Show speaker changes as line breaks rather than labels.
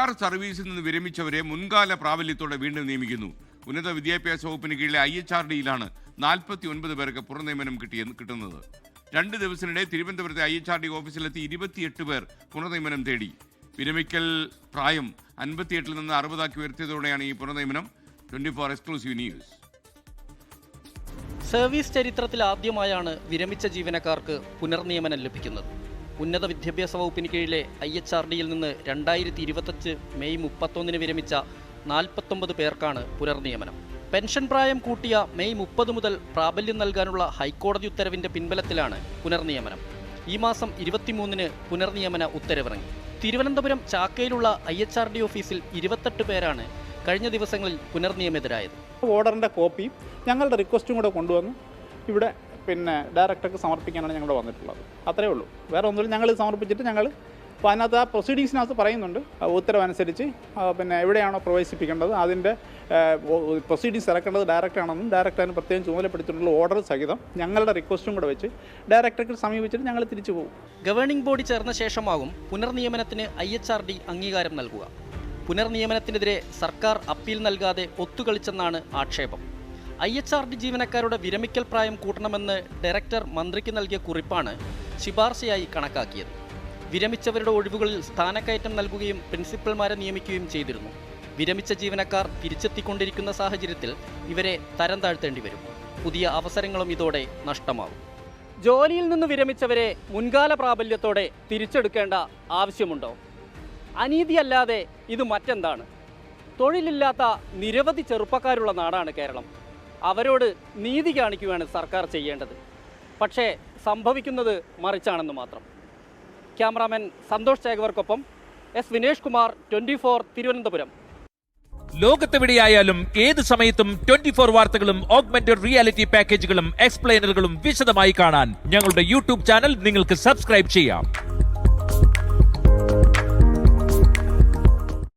സർക്കാർ സർവീസിൽ നിന്ന് വിരമിച്ചവരെ മുൻകാല പ്രാബല്യത്തോടെ വീണ്ടും നിയമിക്കുന്നു. ഉന്നത വിദ്യാഭ്യാസ വകുപ്പിന് കീഴിലെ IHRDയിലാണ് 49 പേർക്ക് പുനർനിയമനം കിട്ടുന്നത്. 2 ദിവസത്തിനിടെ തിരുവനന്തപുരത്തെ IHRD ഓഫീസിലെത്തി 28 പേർ പുനർനിയമനം തേടി. വിരമിക്കൽ പ്രായം 58-ൽ നിന്ന് 60 ഉയർത്തിയതോടെയാണ് ഈ പുനർനിയമനം. 24 എക്സ്ക്ലൂസീവ് ന്യൂസ്.
സർവീസ് ചരിത്രത്തിൽ ആദ്യമായാണ് വിരമിച്ച ജീവനക്കാർക്ക് പുനർനിയമനം ലഭിക്കുന്നത്. ഉന്നത വിദ്യാഭ്യാസ വകുപ്പിന് കീഴിലെ IHRDയിൽ നിന്ന് 2025 മെയ് 31 വിരമിച്ച 49 പേർക്കാണ് പുനർനിയമനം. പെൻഷൻ പ്രായം കൂട്ടിയ മെയ് 30 മുതൽ പ്രാബല്യം നൽകാനുള്ള ഹൈക്കോടതി ഉത്തരവിന്റെ പിൻബലത്തിലാണ് പുനർനിയമനം. ഈ മാസം 23 പുനർനിയമന ഉത്തരവിറങ്ങി. തിരുവനന്തപുരം ചാക്കയിലുള്ള IHRD ഓഫീസിൽ 28 പേരാണ് കഴിഞ്ഞ ദിവസങ്ങളിൽ പുനർനിയമിതരായത്.
ഓർഡറിൻ്റെ കോപ്പിയും ഞങ്ങളുടെ റിക്വസ്റ്റും കൂടെ കൊണ്ടുവന്ന് ഇവിടെ ഡയറക്ടർക്ക് സമർപ്പിക്കാനാണ് ഞങ്ങൾ വന്നിട്ടുള്ളത്. അത്രയേ ഉള്ളൂ. വേറെ ഒന്നുമില്ല. ഞങ്ങൾ സമർപ്പിച്ചിട്ട് അപ്പോൾ അതിനകത്ത് ആ പ്രൊസീഡിങ്സിനകത്ത് പറയുന്നുണ്ട് ഉത്തരവനുസരിച്ച് എവിടെയാണോ പ്രവേശിപ്പിക്കേണ്ടത് അതിൻ്റെ പ്രൊസീഡിങ്സ് ഇറക്കേണ്ടത് ഡയറക്ടറാണെന്നും ഡയറക്ടറിന് പ്രത്യേകം ചുമതലപ്പെടുത്തിയിട്ടുള്ള ഓർഡർ സഹിതം ഞങ്ങളുടെ റിക്വസ്റ്റും കൂടെ വെച്ച് ഡയറക്ടർക്ക് സമീപിച്ചിട്ട് ഞങ്ങൾ തിരിച്ചു പോകും.
ഗവേണിംഗ് ബോഡി ചേർന്ന ശേഷമാകും പുനർനിയമനത്തിന് IHRD അംഗീകാരം നൽകുക. പുനർനിയമനത്തിനെതിരെ സർക്കാർ അപ്പീൽ നൽകാതെ ഒത്തുകളിച്ചെന്നാണ് ആക്ഷേപം. IHRD ജീവനക്കാരുടെ വിരമിക്കൽ പ്രായം കൂട്ടണമെന്ന് ഡയറക്ടർ മന്ത്രിക്ക് നൽകിയ കുറിപ്പാണ് ശുപാർശയായി കണക്കാക്കിയത്. വിരമിച്ചവരുടെ ഒഴിവുകളിൽ സ്ഥാനക്കയറ്റം നൽകുകയും പ്രിൻസിപ്പൽമാരെ നിയമിക്കുകയും ചെയ്തിരുന്നു. വിരമിച്ച ജീവനക്കാർ തിരിച്ചെത്തിക്കൊണ്ടിരിക്കുന്ന സാഹചര്യത്തിൽ ഇവരെ തരം താഴ്ത്തേണ്ടി വരും. പുതിയ അവസരങ്ങളും ഇതോടെ നഷ്ടമാകും. ജോലിയിൽ നിന്ന് വിരമിച്ചവരെ മുൻകാല പ്രാബല്യത്തോടെ തിരിച്ചെടുക്കേണ്ട ആവശ്യമുണ്ടോ? അനീതിയല്ലാതെ ഇത് മറ്റെന്താണ്? തൊഴിലില്ലാത്ത നിരവധി ചെറുപ്പക്കാരുള്ള നാടാണ് കേരളം. അവരോട് നീതി കാണിക്കുകയാണ് സർക്കാർ ചെയ്യേണ്ടത്. പക്ഷേ സംഭവിക്കുന്നത് മറിച്ചാണെന്ന് മാത്രം. ക്യാമറാമാൻ സന്തോഷ് ചേകവർക്കൊപ്പം S. വിനേഷ് കുമാർ, 24 തിരുവനന്തപുരം.
ലോകത്തെവിടെയായാലും ഏത് സമയത്തും 24 വാർത്തകളും ഓഗ്മെന്റഡ് റിയാലിറ്റി പാക്കേജുകളും എക്സ്പ്ലെയിനറുകളും വിശദമായി കാണാൻ ഞങ്ങളുടെ YouTube ചാനൽ നിങ്ങൾക്ക് സബ്സ്ക്രൈബ് ചെയ്യാം.